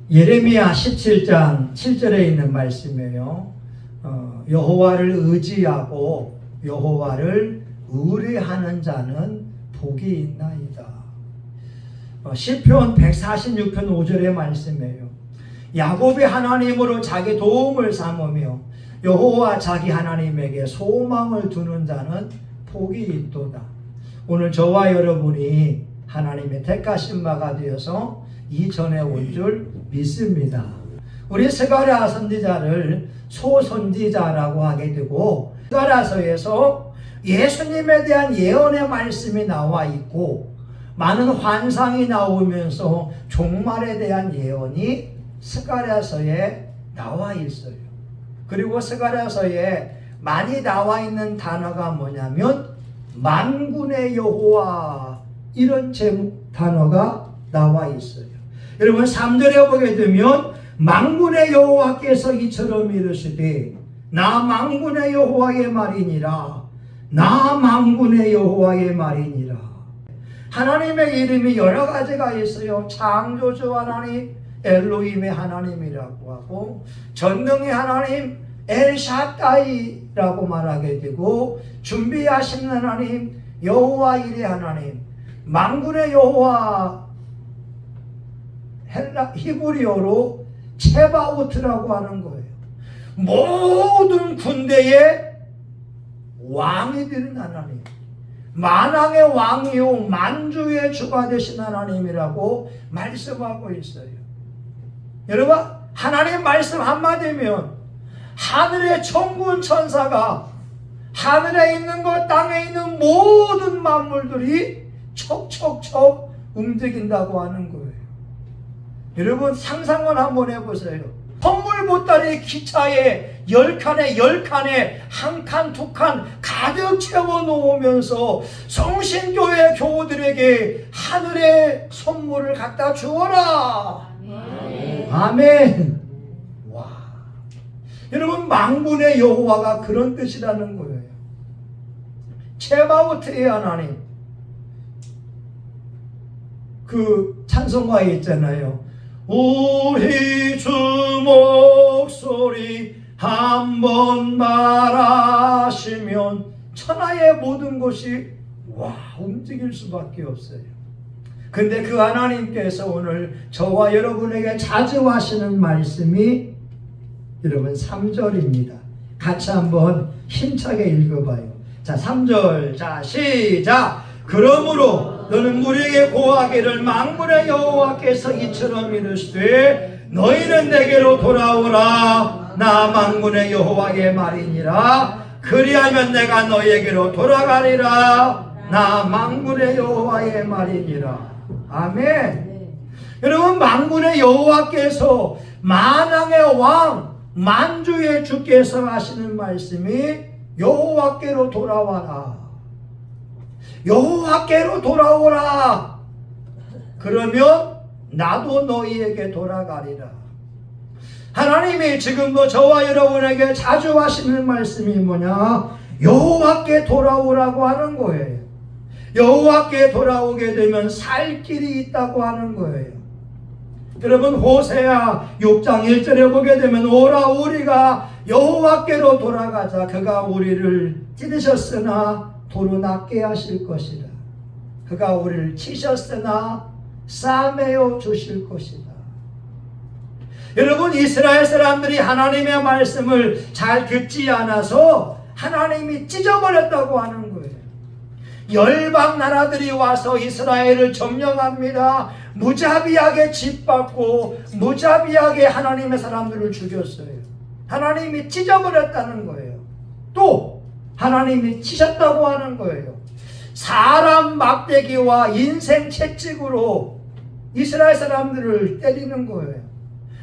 예레미야 17장 7절에 있는 말씀이에요. 여호와를 의지하고 여호와를 의뢰하는 자는 복이 있나이다. 시편 146편 5절의 말씀이에요. 야곱이 하나님으로 자기 도움을 삼으며 여호와 자기 하나님에게 소망을 두는 자는 복이 있도다. 오늘 저와 여러분이 하나님의 택하신 바가 되어서 이전에 온 줄 믿습니다. 우리 스가랴 선지자를 소선지자라고 하게 되고, 스가랴서에서 예수님에 대한 예언의 말씀이 나와 있고 많은 환상이 나오면서 종말에 대한 예언이 스가랴서에 나와 있어요. 그리고 스가랴서에 많이 나와 있는 단어가 뭐냐면 만군의 여호와, 이런 단어가 나와 있어요. 여러분 3절에 보게 되면 만군의 여호와께서 이처럼 이르시되 나 만군의 여호와의 말이니라, 나 만군의 여호와의 말이니라. 하나님의 이름이 여러 가지가 있어요. 창조주 하나님 엘로힘의 하나님이라고 하고, 전능의 하나님 엘샤다이라고 말하게 되고, 준비하신 하나님 여호와 일의 하나님, 만군의 여호와 히브리어로 체바오트라고 하는 거예요. 모든 군대의 왕이 되는 하나님, 만왕의 왕이요 만주의 주가 되신 하나님이라고 말씀하고 있어요. 여러분, 하나님 말씀 한마디면 하늘의 천군 천사가, 하늘에 있는 것, 땅에 있는 모든 만물들이 척척척 움직인다고 하는 거예요. 여러분 상상을 한번 해보세요. 선물 보따리 기차에 10칸에 한 칸, 두 칸 가득 채워 놓으면서 성신교회 교우들에게 하늘의 선물을 갖다 주어라. 아멘. 아멘. 와. 여러분 만군의 여호와가 그런 뜻이라는 거예요. 체바오트의 하나님. 그 찬송가에 있잖아요. 우리 주 목소리 한번 말하시면 천하의 모든 것이 움직일 수밖에 없어요. 근데 그 하나님께서 오늘 저와 여러분에게 자주 하시는 말씀이 여러분 3절입니다. 같이 한번 힘차게 읽어봐요. 자, 3절. 자, 시작. 그러므로 너는 우리에게 고하기를 만군의 여호와께서 이처럼 이르시되 너희는 내게로 돌아오라, 나 만군의 여호와의 말이니라. 그리하면 내가 너희에게로 돌아가리라, 나 만군의 여호와의 말이니라. 아멘. 여러분 만군의 여호와께서, 만왕의 왕 만주의 주께서 하시는 말씀이 여호와께로 돌아와라, 여호와께로 돌아오라. 그러면 나도 너희에게 돌아가리라. 하나님이 지금도 저와 여러분에게 자주 하시는 말씀이 뭐냐? 여호와께 돌아오라고 하는 거예요. 여호와께 돌아오게 되면 살 길이 있다고 하는 거예요. 여러분 호세아 6장 1절에 보게 되면 오라 우리가 여호와께로 돌아가자, 그가 우리를 찢으셨으나 도로 낫게 하실 것이다. 그가 우리를 치셨으나 싸매어 주실 것이다. 여러분 이스라엘 사람들이 하나님의 말씀을 잘 듣지 않아서 하나님이 찢어버렸다고 하는 거예요. 열방 나라들이 와서 이스라엘을 점령합니다. 무자비하게 짓밟고 무자비하게 하나님의 사람들을 죽였어요. 하나님이 찢어버렸다는 거예요. 또 하나님이 치셨다고 하는 거예요. 사람 막대기와 인생 채찍으로 이스라엘 사람들을 때리는 거예요.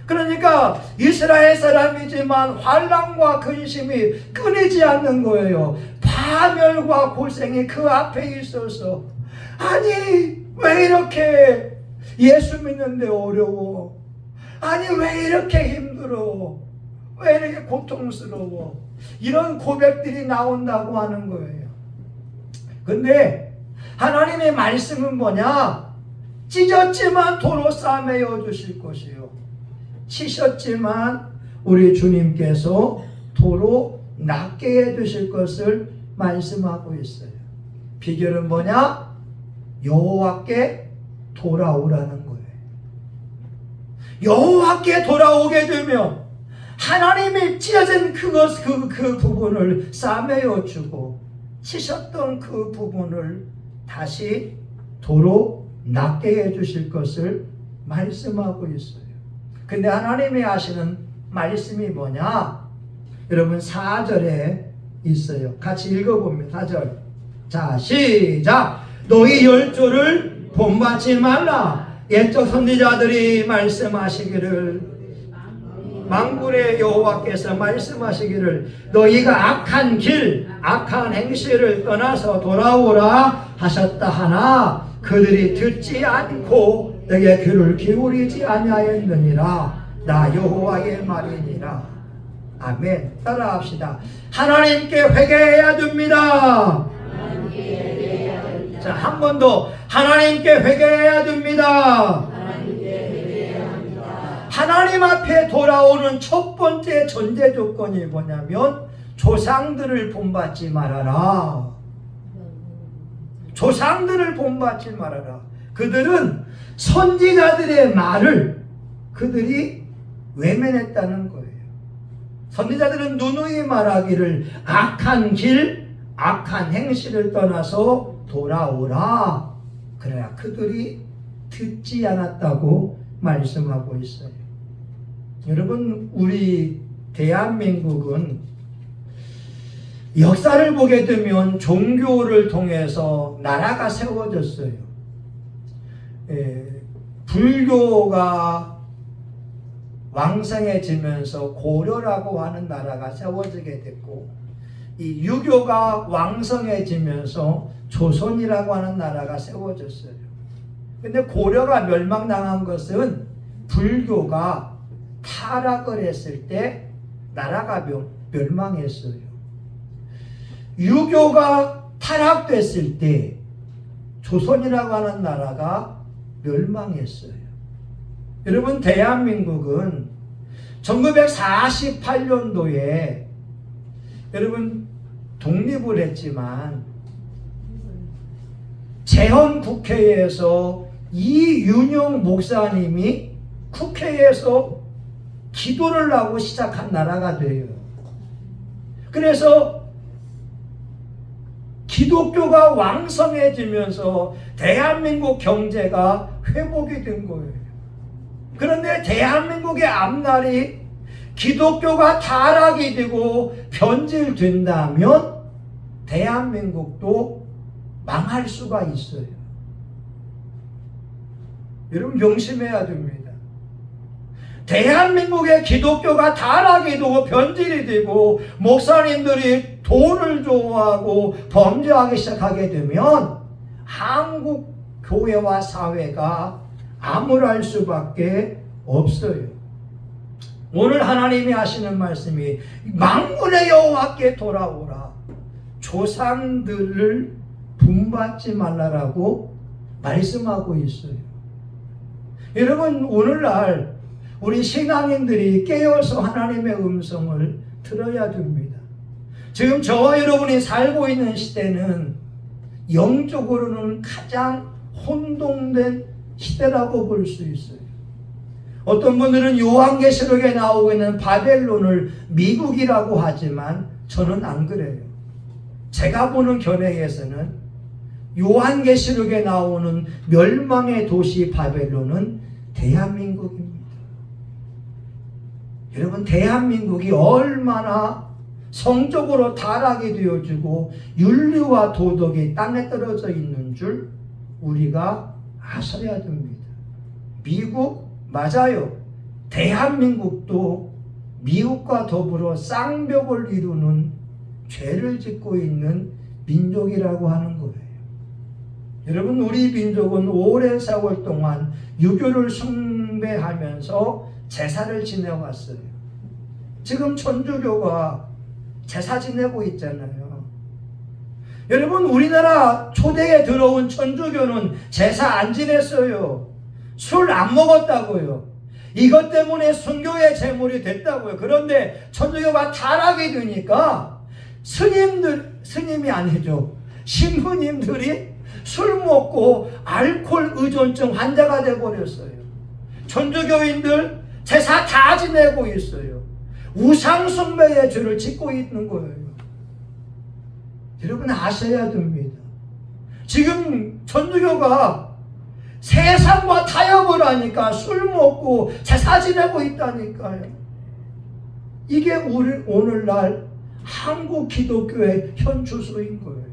그러니까 이스라엘 사람이지만 환난과 근심이 끊이지 않는 거예요. 파멸과 고생이 그 앞에 있어서, 아니 왜 이렇게 예수 믿는데 어려워? 아니 왜 이렇게 힘들어? 왜 이렇게 고통스러워? 이런 고백들이 나온다고 하는 거예요. 근데 하나님의 말씀은 뭐냐? 찢었지만 도로 싸매어 주실 것이요, 치셨지만 우리 주님께서 도로 낫게 해주실 것을 말씀하고 있어요. 비결은 뭐냐? 여호와께 돌아오라는 거예요. 여호와께 돌아오게 되면 하나님이 찢어진 그 부분을 싸매어 주고 치셨던 그 부분을 다시 도로 낫게 해주실 것을 말씀하고 있어요. 근데 하나님이 하시는 말씀이 뭐냐? 여러분 4절에 있어요. 같이 읽어봅니다. 4절. 자, 시작. 너희 열조를 본받지 말라. 옛적 선지자들이 말씀하시기를, 만군의 여호와께서 말씀하시기를, 너희가 악한 길, 악한 행실을 떠나서 돌아오라 하셨다 하나 그들이 듣지 않고 내게 귀를 기울이지 아니하였느니라. 나 여호와의 말이니라. 아멘. 따라합시다. 하나님께 회개해야 됩니다. 자, 한 번 더. 하나님께 회개해야 됩니다. 하나님 앞에 돌아오는 첫 번째 전제 조건이 뭐냐면 조상들을 본받지 말아라. 조상들을 본받지 말아라. 그들은 선지자들의 말을 그들이 외면했다는 거예요. 선지자들은 누누이 말하기를 악한 길, 악한 행실을 떠나서 돌아오라. 그러나 그들이 듣지 않았다고 말씀하고 있어요. 여러분, 우리 대한민국은 역사를 보게 되면 종교를 통해서 나라가 세워졌어요. 불교가 왕성해지면서 고려라고 하는 나라가 세워지게 됐고, 이 유교가 왕성해지면서 조선이라고 하는 나라가 세워졌어요. 근데 고려가 멸망당한 것은 불교가 타락을 했을 때 나라가 멸망했어요. 유교가 타락됐을 때 조선이라고 하는 나라가 멸망했어요. 여러분, 대한민국은 1948년도에 여러분 독립을 했지만 재헌국회에서 이윤영 목사님이 국회에서 기도를 하고 시작한 나라가 돼요. 그래서 기독교가 왕성해지면서 대한민국 경제가 회복이 된 거예요. 그런데 대한민국의 앞날이 기독교가 타락이 되고 변질된다면 대한민국도 망할 수가 있어요. 여러분, 명심해야 됩니다. 대한민국의 기독교가 타락이 되고 변질이 되고 목사님들이 돈을 좋아하고 범죄하기 시작하게 되면 한국 교회와 사회가 암울할 수밖에 없어요. 오늘 하나님이 하시는 말씀이 만군의 여호와께 돌아오라. 조상들을 본받지 말라라고 말씀하고 있어요. 여러분, 오늘날 우리 신앙인들이 깨어서 하나님의 음성을 들어야 됩니다. 지금 저와 여러분이 살고 있는 시대는 영적으로는 가장 혼동된 시대라고 볼 수 있어요. 어떤 분들은 요한계시록에 나오고 있는 바벨론을 미국이라고 하지만 저는 안 그래요. 제가 보는 견해에서는 요한계시록에 나오는 멸망의 도시 바벨론은 대한민국입니다. 여러분, 대한민국이 얼마나 성적으로 타락이 되어지고 윤리와 도덕이 땅에 떨어져 있는 줄 우리가 아셔야 됩니다. 미국 맞아요. 대한민국도 미국과 더불어 쌍벽을 이루는 죄를 짓고 있는 민족이라고 하는 거예요. 여러분, 우리 민족은 오랜 세월 동안 유교를 숭배하면서 제사를 지내왔어요. 지금 천주교가 제사 지내고 있잖아요. 여러분, 우리나라 초대에 들어온 천주교는 제사 안 지냈어요. 술 안 먹었다고요. 이것 때문에 순교의 제물이 됐다고요. 그런데 천주교가 타락이 되니까 스님이 아니죠. 신부님들이 술 먹고 알코올 의존증 환자가 되어버렸어요. 천주교인들 제사 다 지내고 있어요. 우상숭배의 죄를 짓고 있는 거예요. 여러분 아셔야 됩니다. 지금 천주교가 세상과 타협을 하니까 술 먹고 제사 지내고 있다니까요. 이게 우리 오늘날 한국 기독교의 현 주소인 거예요.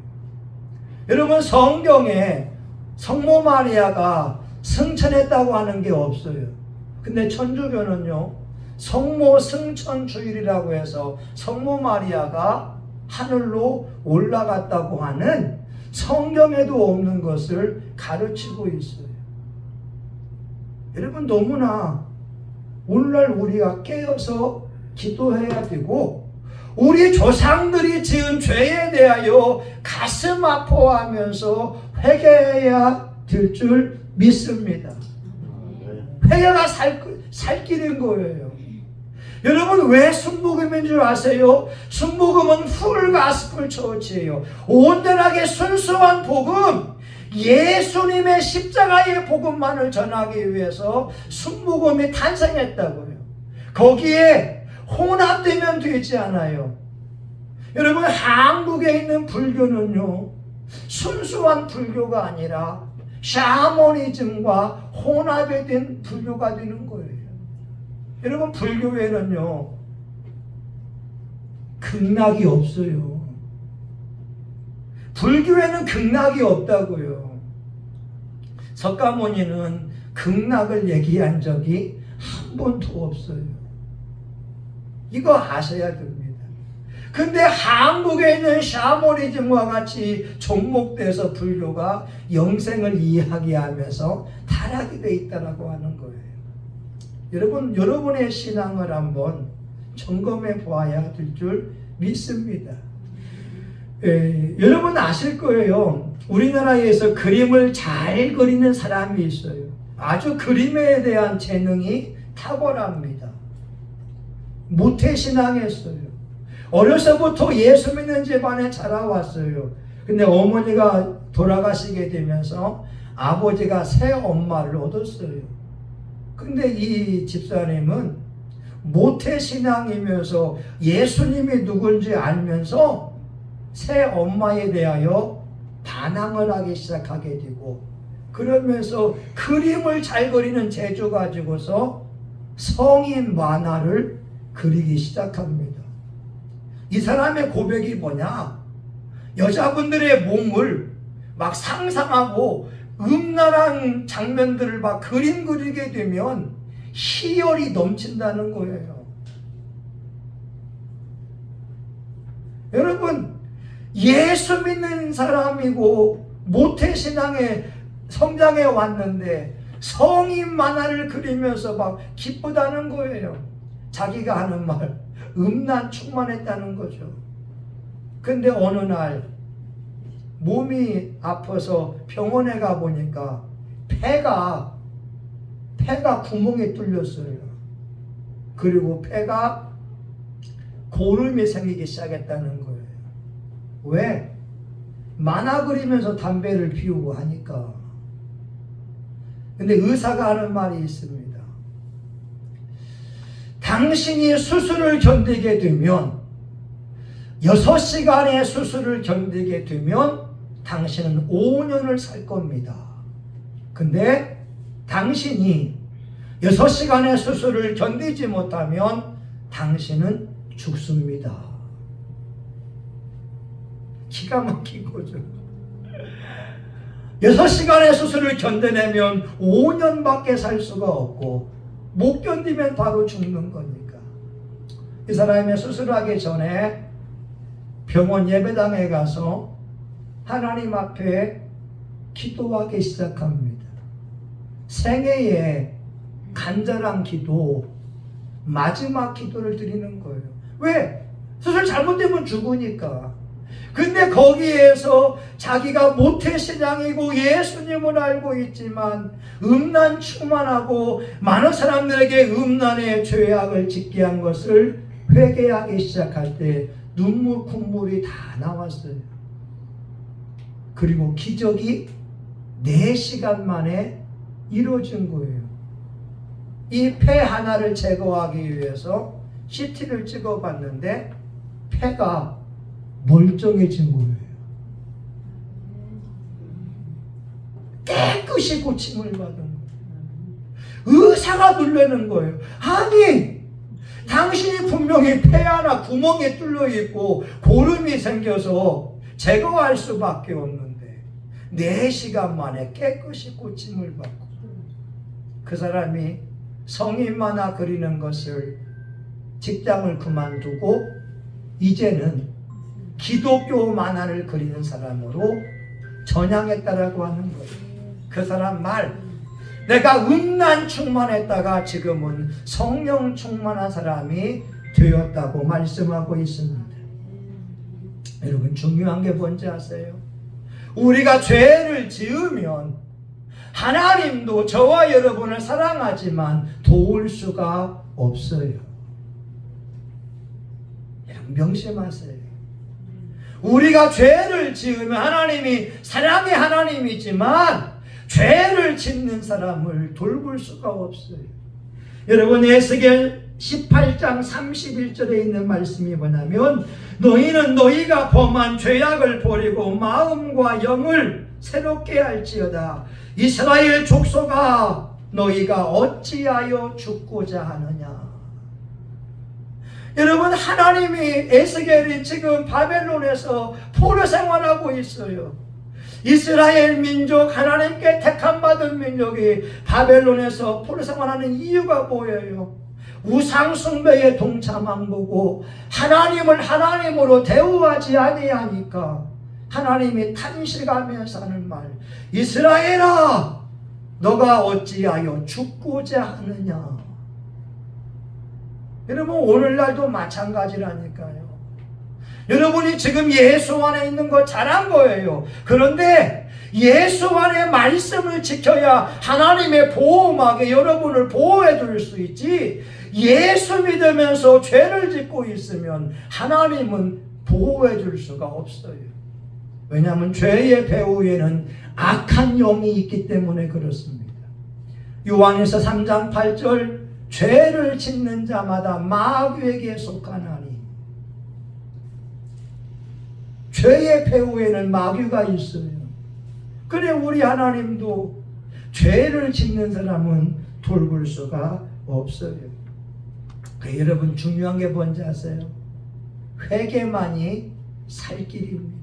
여러분 성경에 성모 마리아가 승천했다고 하는 게 없어요. 근데 천주교는요, 성모 승천 주일이라고 해서 성모 마리아가 하늘로 올라갔다고 하는 성경에도 없는 것을 가르치고 있어요. 여러분 너무나 오늘날 우리가 깨어서 기도해야 되고, 우리 조상들이 지은 죄에 대하여 가슴 아파하면서 회개해야 될 줄 믿습니다. 회개가 살 길인 거예요. 여러분 왜 순복음인 줄 아세요? 순복음은 풀 가스펠 처치예요. 온전하게 순수한 복음, 예수님의 십자가의 복음만을 전하기 위해서 순복음이 탄생했다고요. 거기에 혼합되면 되지 않아요. 여러분 한국에 있는 불교는요, 순수한 불교가 아니라 샤머니즘과 혼합이 된 불교가 되는 거예요. 여러분 불교에는요 극락이 없어요. 불교에는 극락이 없다고요. 석가모니는 극락을 얘기한 적이 한 번도 없어요. 이거 아셔야 됩니다. 근데 한국에 있는 샤머니즘과 같이 접목돼서 불교가 영생을 이야기하면서 타락이 돼 있다고 하는 거예요. 여러분, 여러분의 신앙을 한번 점검해 보아야 될 줄 믿습니다. 여러분 아실 거예요. 우리나라에서 그림을 잘 그리는 사람이 있어요. 아주 그림에 대한 재능이 탁월합니다. 모태신앙했어요. 어려서부터 예수 믿는 집안에 자라왔어요. 근데 어머니가 돌아가시게 되면서 아버지가 새 엄마를 얻었어요. 근데 이 집사님은 모태신앙이면서 예수님이 누군지 알면서 새 엄마에 대하여 반항을 하기 시작하게 되고, 그러면서 그림을 잘 그리는 재주 가지고서 성인 만화를 그리기 시작합니다. 이 사람의 고백이 뭐냐? 여자분들의 몸을 막 상상하고 음란한 장면들을 막 그림 그리게 되면 희열이 넘친다는 거예요. 여러분, 예수 믿는 사람이고 모태신앙에 성장해 왔는데 성인 만화를 그리면서 막 기쁘다는 거예요. 자기가 하는 말, 음란 충만했다는 거죠. 근데 어느 날 몸이 아파서 병원에 가보니까 폐가 구멍이 뚫렸어요. 그리고 폐가 고름이 생기기 시작했다는 거예요. 왜? 만화 그리면서 담배를 피우고 하니까. 근데 의사가 하는 말이 있습니다. 당신이 수술을 견디게 되면, 6시간의 수술을 견디게 되면 당신은 5년을 살 겁니다. 근데 당신이 6시간의 수술을 견디지 못하면 당신은 죽습니다. 기가 막힌 거죠. 6시간의 수술을 견뎌내면 5년밖에 살 수가 없고, 못 견디면 바로 죽는 거니까. 이 사람이 수술하기 전에 병원 예배당에 가서 하나님 앞에 기도하기 시작합니다. 생애의 간절한 기도, 마지막 기도를 드리는 거예요. 왜? 수술 잘못되면 죽으니까. 근데 거기에서 자기가 모태신앙이고 예수님을 알고 있지만 음란 충만하고 많은 사람들에게 음란의 죄악을 짓게 한 것을 회개하기 시작할 때 눈물 콧물이 다 나왔어요. 그리고 기적이 4시간 만에 이루어진 거예요. 이 폐 하나를 제거하기 위해서 CT를 찍어봤는데 폐가 멀쩡해진 거예요. 깨끗이 고침을 받은 거예요. 의사가 놀라는 거예요. 아니, 당신이 분명히 폐 하나 구멍에 뚫려 있고 고름이 생겨서 제거할 수밖에 없는데 4시간 만에 깨끗이 고침을 받고, 그 사람이 성인 만화 그리는 것을 직장을 그만두고 이제는 기독교 만화를 그리는 사람으로 전향했다라고 하는 거예요. 그 사람 말, 내가 음란 충만했다가 지금은 성령 충만한 사람이 되었다고 말씀하고 있습니다. 여러분, 중요한 게 뭔지 아세요? 우리가 죄를 지으면 하나님도 저와 여러분을 사랑하지만 도울 수가 없어요. 여러분, 명심하세요. 우리가 죄를 지으면 하나님이 사랑의 하나님이지만 죄를 짓는 사람을 돌볼 수가 없어요. 여러분, 에스겔 18장 31절에 있는 말씀이 뭐냐면, 너희는 너희가 범한 죄악을 버리고 마음과 영을 새롭게 할지어다. 이스라엘 족속아, 너희가 어찌하여 죽고자 하느냐. 여러분, 하나님이, 에스겔이 지금 바벨론에서 포로 생활하고 있어요. 이스라엘 민족, 하나님께 택함받은 민족이 바벨론에서 포로 생활하는 이유가 뭐예요? 우상 숭배에 동참한 거고 하나님을 하나님으로 대우하지 아니하니까 하나님이 탄식하면서 하는 말, 이스라엘아, 너가 어찌하여 죽고자 하느냐. 여러분, 오늘날도 마찬가지라니까요. 여러분이 지금 예수 안에 있는 거 잘한 거예요. 그런데 예수 안의 말씀을 지켜야 하나님의 보호막에 여러분을 보호해 줄 수 있지, 예수 믿으면서 죄를 짓고 있으면 하나님은 보호해 줄 수가 없어요. 왜냐하면 죄의 배후에는 악한 영이 있기 때문에 그렇습니다. 요한일서 3장 8절, 죄를 짓는 자마다 마귀에게 속하나니. 죄의 배후에는 마귀가 있어요. 그래, 우리 하나님도 죄를 짓는 사람은 돌볼 수가 없어요. 여러분, 중요한 게 뭔지 아세요? 회개만이 살 길입니다.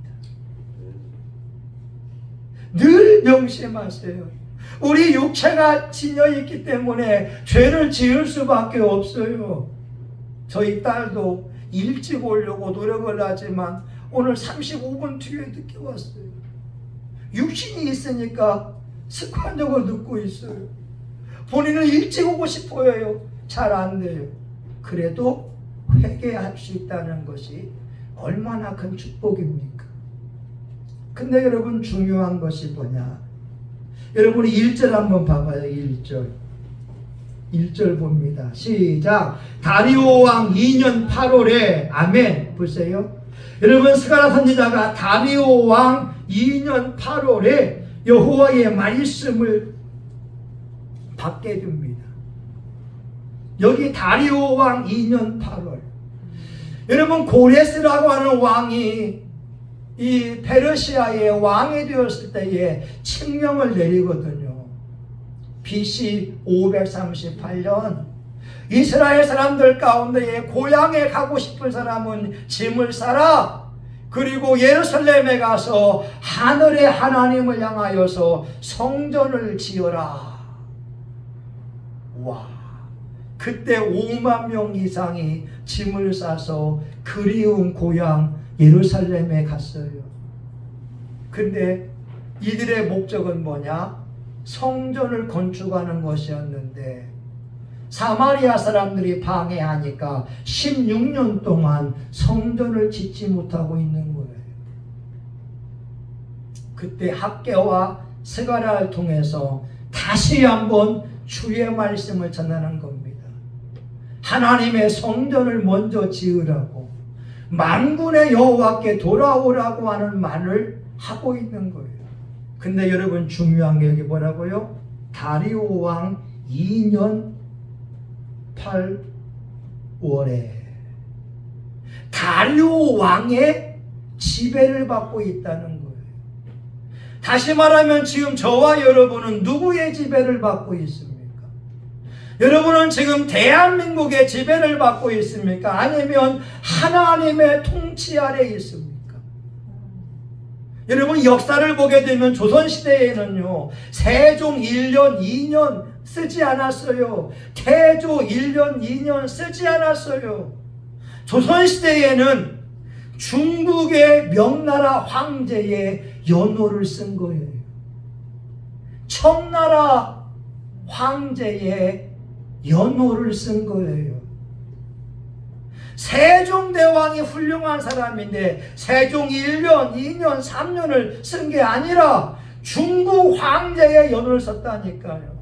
늘 명심하세요. 우리 육체가 지녀있기 때문에 죄를 지을 수밖에 없어요. 저희 딸도 일찍 오려고 노력을 하지만 오늘 35분 뒤에 늦게 왔어요. 육신이 있으니까 습관적으로 늦고 있어요. 본인은 일찍 오고 싶어요. 잘 안 돼요. 그래도 회개할 수 있다는 것이 얼마나 큰 축복입니까? 근데 여러분, 중요한 것이 뭐냐? 여러분이 1절 한번 봐봐요. 1절 봅니다. 시작. 다리오 왕 2년 8월에, 아멘. 보세요. 여러분, 스가랴 선지자가 다리오 왕 2년 8월에 여호와의 말씀을 받게 됩니다. 여기 다리오 왕 2년 8월. 여러분, 고레스라고 하는 왕이 이 페르시아의 왕이 되었을 때에 칙령을 내리거든요. BC 538년 이스라엘 사람들 가운데에 고향에 가고 싶은 사람은 짐을 싸라. 그리고 예루살렘에 가서 하늘의 하나님을 향하여서 성전을 지어라. 와, 그때 5만 명 이상이 짐을 싸서 그리운 고향 예루살렘에 갔어요. 근데 이들의 목적은 뭐냐? 성전을 건축하는 것이었는데 사마리아 사람들이 방해하니까 16년 동안 성전을 짓지 못하고 있는 거예요. 그때 학개와 스가랴를 통해서 다시 한번 주의 말씀을 전하는 겁니다. 하나님의 성전을 먼저 지으라고, 만군의 여호와께 돌아오라고 하는 말을 하고 있는 거예요. 근데 여러분, 중요한 게 여기 뭐라고요? 다리오 왕 2년 8월에 다리오 왕의 지배를 받고 있다는 거예요. 다시 말하면 지금 저와 여러분은 누구의 지배를 받고 있습니까? 여러분은 지금 대한민국의 지배를 받고 있습니까? 아니면 하나님의 통치 아래 있습니까? 여러분, 역사를 보게 되면 조선시대에는요, 세종 1년 2년 쓰지 않았어요. 태조 1년 2년 쓰지 않았어요. 조선시대에는 중국의 명나라 황제의 연호를 쓴 거예요. 청나라 황제의 연호를 쓴 거예요. 세종대왕이 훌륭한 사람인데 세종 1년, 2년, 3년을 쓴 게 아니라 중국 황제의 연호를 썼다니까요.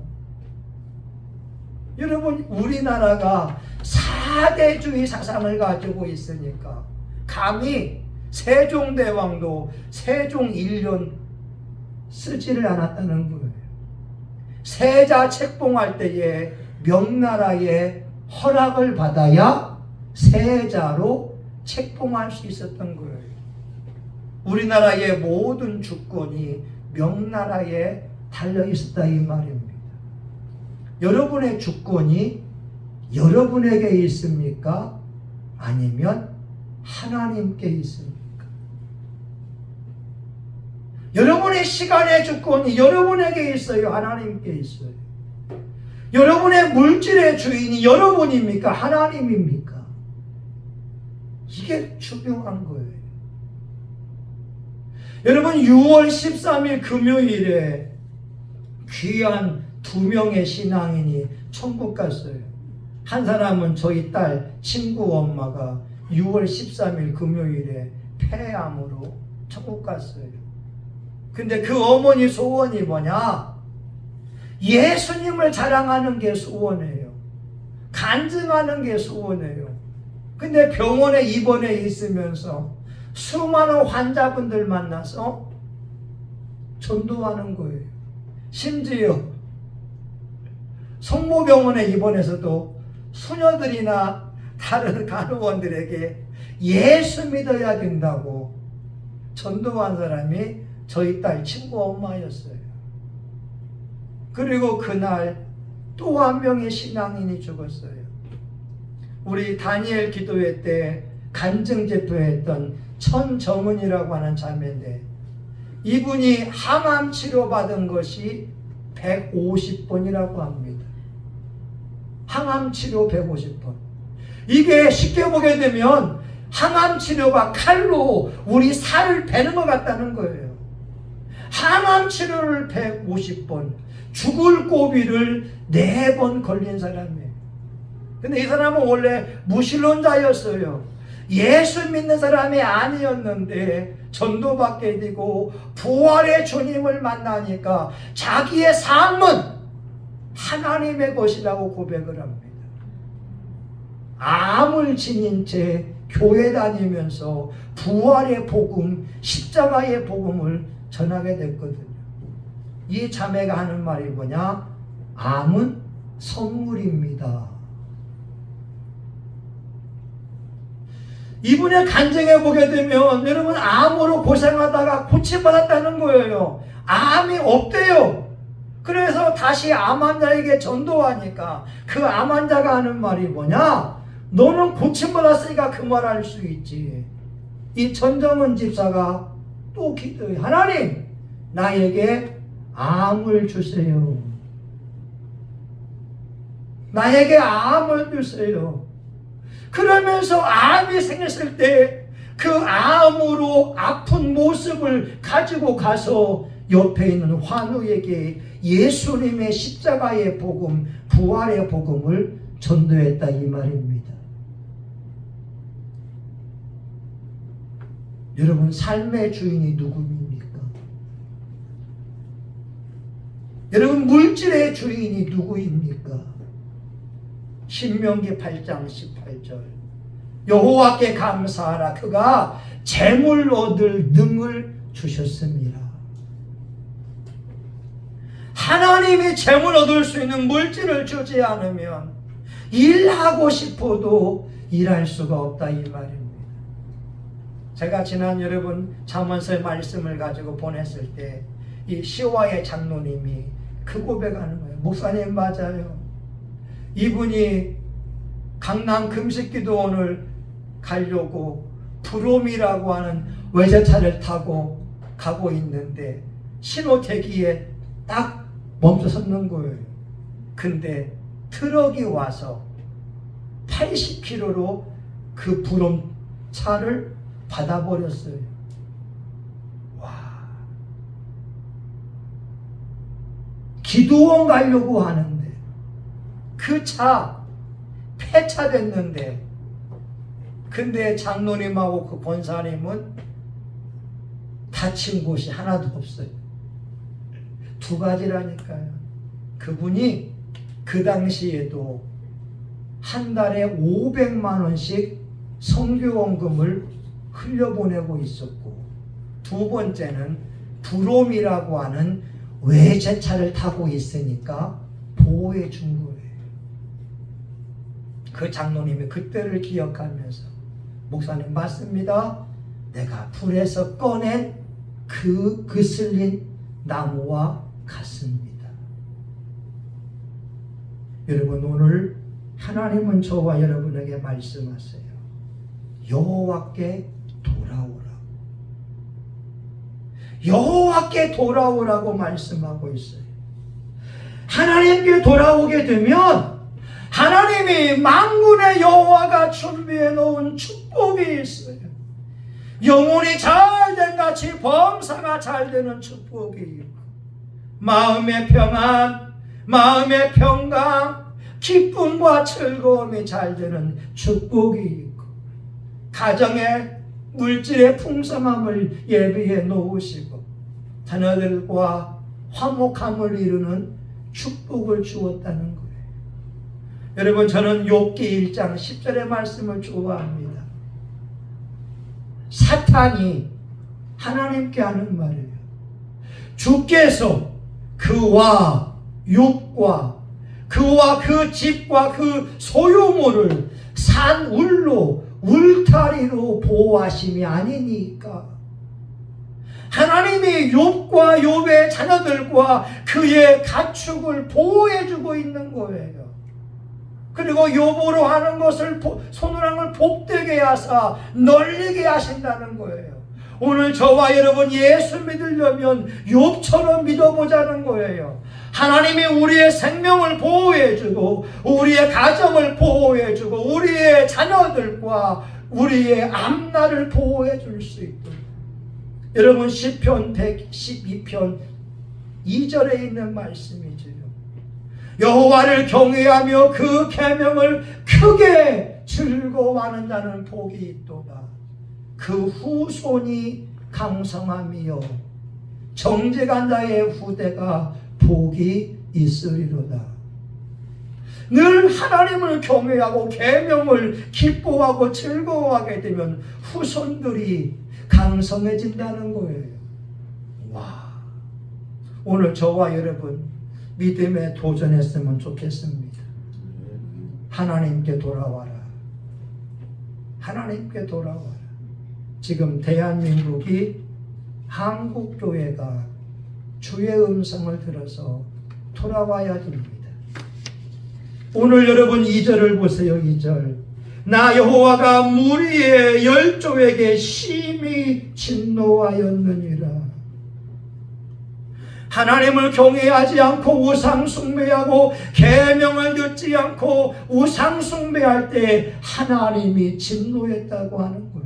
여러분, 우리나라가 사대주의 사상을 가지고 있으니까 감히 세종대왕도 세종 1년 쓰지를 않았다는 거예요. 세자 책봉할 때에 명나라의 허락을 받아야 세자로 책봉할 수 있었던 거예요. 우리나라의 모든 주권이 명나라에 달려 있었다 이 말입니다. 여러분의 주권이 여러분에게 있습니까? 아니면 하나님께 있습니까? 여러분의 시간의 주권이 여러분에게 있어요? 하나님께 있어요? 여러분의 물질의 주인이 여러분입니까? 하나님입니까? 이게 중요한 거예요. 여러분, 6월 13일 금요일에 귀한 2명의 신앙인이 천국 갔어요. 한 사람은 저희 딸 친구 엄마가 6월 13일 금요일에 폐암으로 천국 갔어요. 근데 그 어머니 소원이 뭐냐? 예수님을 자랑하는 게 소원이에요. 간증하는 게 소원이에요. 근데 병원에 입원해 있으면서 수많은 환자분들 만나서 전도하는 거예요. 심지어 성모병원에 입원해서도 수녀들이나 다른 간호원들에게 예수 믿어야 된다고 전도한 사람이 저희 딸 친구 엄마였어요. 그리고 그날 또 한 명의 신앙인이 죽었어요. 우리 다니엘 기도회 때 간증 제표했던 천정은이라고 하는 자매인데, 이분이 항암 치료 받은 것이 150번이라고 합니다. 항암 치료 150번. 이게 쉽게 보게 되면 항암 치료가 칼로 우리 살을 베는 것 같다는 거예요. 항암 치료를 150번, 죽을 고비를 4번 걸린 사람이에요. 근데 이 사람은 원래 무신론자였어요. 예수 믿는 사람이 아니었는데 전도받게 되고 부활의 주님을 만나니까 자기의 삶은 하나님의 것이라고 고백을 합니다. 암을 지닌 채 교회 다니면서 부활의 복음, 십자가의 복음을 전하게 됐거든요. 이 자매가 하는 말이 뭐냐? 암은 선물입니다. 이분의 간증해 보게 되면 여러분, 암으로 고생하다가 고침받았다는 거예요. 암이 없대요. 그래서 다시 암 환자에게 전도하니까 그 암 환자가 하는 말이 뭐냐? 너는 고침받았으니까 그 말 할 수 있지. 이 천정은 집사가 또 기도해. 하나님, 나에게 암을 주세요. 나에게 암을 주세요. 그러면서 암이 생겼을 때 그 암으로 아픈 모습을 가지고 가서 옆에 있는 환우에게 예수님의 십자가의 복음, 부활의 복음을 전도했다 이 말입니다. 여러분, 삶의 주인이 누구입니까? 여러분, 물질의 주인이 누구입니까? 신명기 8장 18절. 여호와께 감사하라. 그가 재물 얻을 능을 주셨습니다. 하나님이 재물 얻을 수 있는 물질을 주지 않으면 일하고 싶어도 일할 수가 없다, 이 말입니다. 제가 지난 여러분 잠언서의 말씀을 가지고 보냈을 때 이 시와의 장로님이 그 고백하는 거예요. 목사님, 맞아요. 이분이 강남 금식기도원을 가려고 브롬이라고 하는 외제차를 타고 가고 있는데 신호 대기에 딱 멈춰 섰는 거예요. 근데 트럭이 와서 80km로 그 브롬 차를 받아버렸어요. 기도원 가려고 하는데 그 차 폐차됐는데, 근데 장로님하고 그 권사님은 다친 곳이 하나도 없어요. 두 가지라니까요. 그분이 그 당시에도 한 달에 500만 원씩 선교원금을 흘려보내고 있었고, 두 번째는 브롬이라고 하는 외제차를 타고 있으니까 보호해 준 거예요. 그 장로님이 그때를 기억하면서, 목사님 맞습니다. 내가 불에서 꺼낸 그 그슬린 나무와 같습니다. 여러분, 오늘 하나님은 저와 여러분에게 말씀하세요. 여호와께 돌아오라. 여호와께 돌아오라고 말씀하고 있어요. 하나님께 돌아오게 되면 하나님이 만군의 여호와가 준비해 놓은 축복이 있어요. 영혼이 잘된 같이 범사가 잘되는 축복이 있고, 마음의 평안, 마음의 평강, 기쁨과 즐거움이 잘되는 축복이 있고, 가정의 물질의 풍성함을 예비해 놓으시고 자녀들과 화목함을 이루는 축복을 주었다는 거예요. 여러분, 저는 욥기 1장 10절의 말씀을 좋아합니다. 사탄이 하나님께 하는 말이에요. 주께서 그와 욥과 그와 그 집과 그 소유물을 산 울로 울타리로 보호하심이 아니니까. 하나님이 욥과 욥의 자녀들과 그의 가축을 보호해주고 있는 거예요. 그리고 욥으로 하는 것을 손으랑을 복되게 하사 널리게 하신다는 거예요. 오늘 저와 여러분 예수 믿으려면 욥처럼 믿어보자는 거예요. 하나님이 우리의 생명을 보호해주고 우리의 가정을 보호해주고 우리의 자녀들과 우리의 앞날을 보호해줄 수 있도록. 여러분, 시편 112편 2절에 있는 말씀이지요. 여호와를 경외하며 그 계명을 크게 즐거워하는 자는 복이 있도다. 그 후손이 강성함이요 정직한 자의 후대가 복이 있으리로다. 늘 하나님을 경외하고 계명을 기뻐하고 즐거워하게 되면 후손들이 강성해진다는 거예요. 와, 오늘 저와 여러분 믿음에 도전했으면 좋겠습니다. 하나님께 돌아와라. 하나님께 돌아와라. 지금 대한민국이 한국교회가 주의 음성을 들어서 돌아와야 됩니다. 오늘 여러분 2절을 보세요. 2절. 나 여호와가 무리의 열조에게 심히 진노하였느니라. 하나님을 경외하지 않고 우상 숭배하고 계명을 듣지 않고 우상 숭배할 때 하나님이 진노했다고 하는 거예요.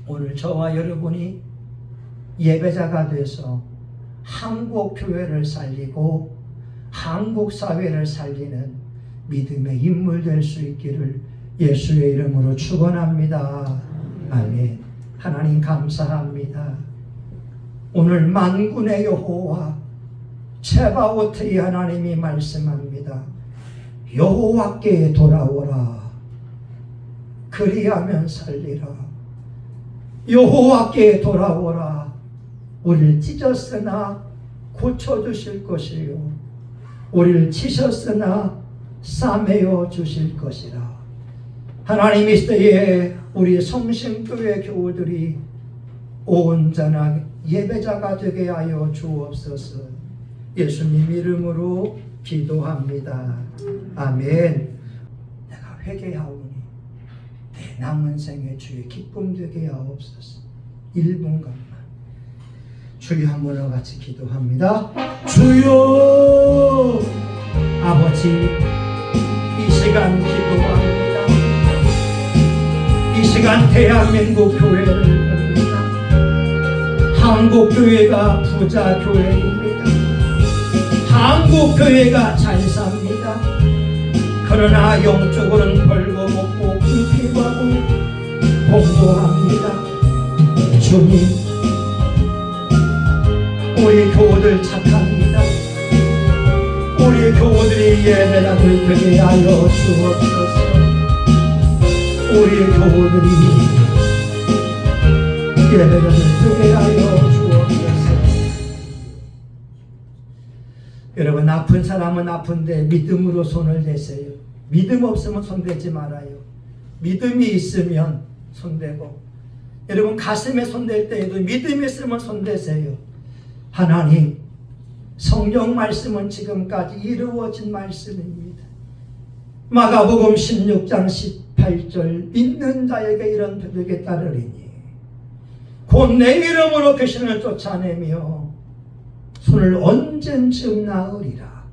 오늘 저와 여러분이 예배자가 돼서 한국 교회를 살리고 한국 사회를 살리는 믿음의 인물 될 수 있기를 예수의 이름으로 축원합니다. 아멘. 하나님 감사합니다. 오늘 만군의 여호와 체바오트의 하나님이 말씀합니다. 여호와께 돌아오라. 그리하면 살리라. 여호와께 돌아오라. 우리를 찢었으나 고쳐주실 것이요 우리를 치셨으나 싸매어 주실 것이라. 하나님 이 시대에 우리 성심교회 교우들이 온전한 예배자가 되게 하여 주옵소서. 예수님 이름으로 기도합니다. 아멘. 내가 회개하오니 내 남은 생에 주의 기쁨 되게 하옵소서. 1분간만 주여 한번과 같이 기도합니다. 주여 아버지, 이 시간 기도합니다. 이 시간 대한민국 교회를 봅니다. 한국교회가 부자 교회입니다. 한국교회가 잘 삽니다. 그러나 영적으로는 벌거벗고 궁핍하고 공고합니다. 주님, 우리 교우들 착합니다. 우리 교우들이 예배자들 되게 하여 주옵소서. 우리 교우들이 예배자들 되게 하여 주옵소서. 여러분, 아픈 사람은 아픈데 믿음으로 손을 대세요. 믿음 없으면 손대지 말아요. 믿음이 있으면 손대고, 여러분 가슴에 손댈 때에도 믿음이 있으면 손대세요. 하나님, 성경 말씀은 지금까지 이루어진 말씀입니다. 마가복음 16장 18절 믿는 자에게 이런 표적에 따르리니 곧 내 이름으로 귀신을 쫓아내며 손을 언젠쯤 나으리라.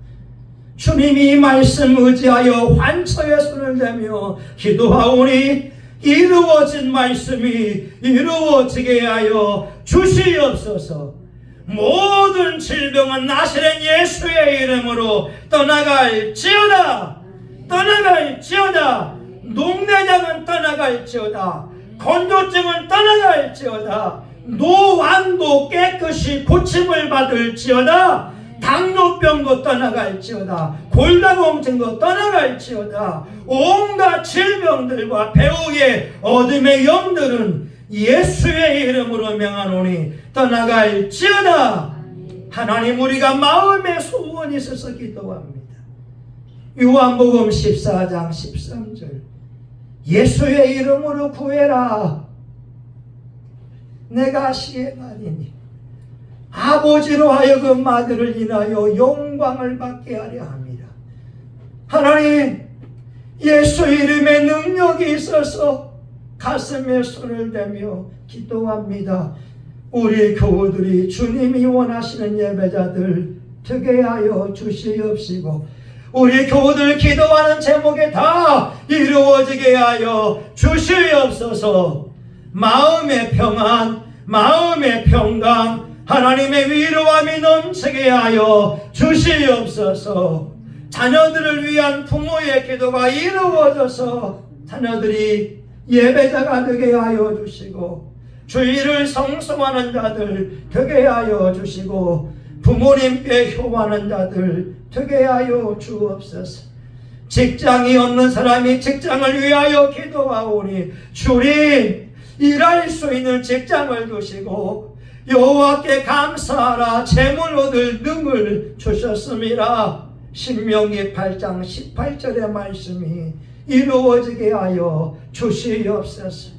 주님이 말씀 의지하여 환처에 손을 대며 기도하오니 이루어진 말씀이 이루어지게 하여 주시옵소서. 모든 질병은 나시렛 예수의 이름으로 떠나갈지어다. 떠나갈지어다. 녹내장은 떠나갈지어다. 건조증은 떠나갈지어다. 노환도 깨끗이 고침을 받을지어다. 당뇨병도 떠나갈지어다. 골다공증도 떠나갈지어다. 온갖 질병들과 배후의 어둠의 영들은 예수의 이름으로 명하노니 떠나갈지어다. 하나님, 우리가 마음에 소원이 있어서 기도합니다. 요한복음 14장 13절 예수의 이름으로 구해라. 내가 시행하리니 아버지로 하여금 아들을 인하여 영광을 받게 하려 합니다. 하나님, 예수 이름에 능력이 있어서 가슴에 손을 대며 기도합니다. 우리 교우들이 주님이 원하시는 예배자들 되게 하여 주시옵시고, 우리 교우들 기도하는 제목에 다 이루어지게 하여 주시옵소서. 마음의 평안, 마음의 평강, 하나님의 위로함이 넘치게 하여 주시옵소서. 자녀들을 위한 부모의 기도가 이루어져서 자녀들이 예배자가 되게 하여 주시고, 주의를 성성하는 자들 되게 하여 주시고, 부모님께 효하는 자들 되게 하여 주옵소서. 직장이 없는 사람이 직장을 위하여 기도하오니 주님, 일할 수 있는 직장을 주시고 여호와께 감사하라. 재물 얻을 능을 주셨습니다. 신명기 8장 18절의 말씀이 이루어지게 하여 주시옵소서.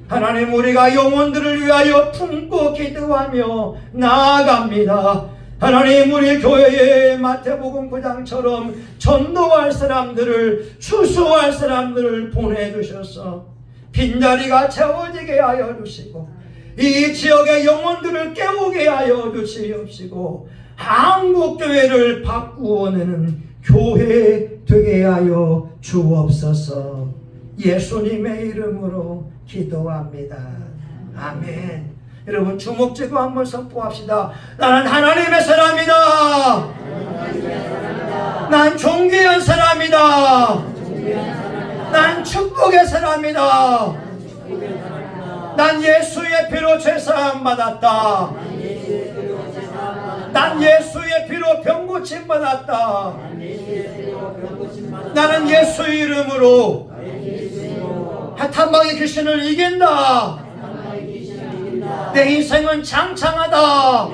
하나님, 우리가 영혼들을 위하여 품고 기도하며 나아갑니다. 하나님, 우리 교회에 마태복음 9장처럼 전도할 사람들을, 추수할 사람들을 보내주셔서 빈자리가 채워지게 하여 주시고, 이 지역의 영혼들을 깨우게 하여 주시옵시고, 한국교회를 바꾸어내는 교회 되게 하여 주옵소서. 예수님의 이름으로 기도합니다. 아멘. 여러분, 주목지고 한번 선포합시다. 나는 하나님의 사람이다. 난 존귀한 사람이다. 난 축복의 사람이다. 난 예수의 피로 죄사함 받았다. 난 예수의 피로 병 고침 받았다. 나는 예수 이름으로 탐방의 귀신을 이긴다. 내 인생은 장창하다.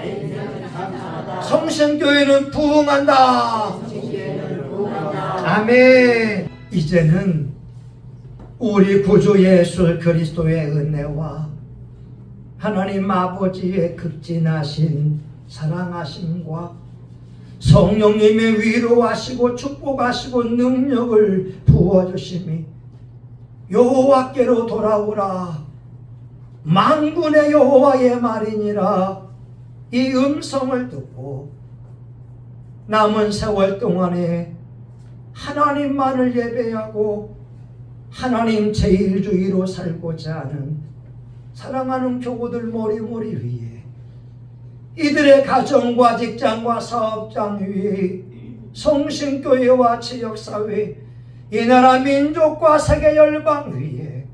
성신교회는 부흥한다. 아멘. 이제는 우리 구주 예수 그리스도의 은혜와 하나님 아버지의 극진하신 사랑하심과 성령님의 위로하시고 축복하시고 능력을 부어주심이 여호와께로 돌아오라 만군의 여호와의 말이니라 이 음성을 듣고 남은 세월 동안에 하나님만을 예배하고 하나님 제일주의로 살고자 하는 사랑하는 교우들 머리머리 위에 이들의 가정과 직장과 사업장 위에 성신교회와 지역사회 이 나라 민족과 세계 열방 위에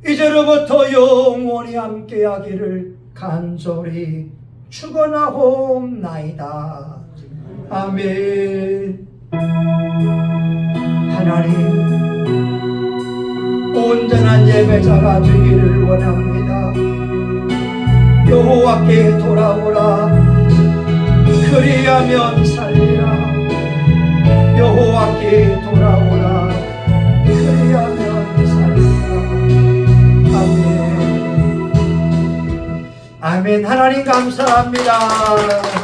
이제로부터 영원히 함께하기를 간절히 축원하옵나이다. 아멘. 하나님 온전한 예배자가 되기를 원합니다. 여호와께 돌아오라 그리하면 살리라. 여호와께 돌아오라 그리하면 살리라. 아멘. 아멘. 하나님 감사합니다.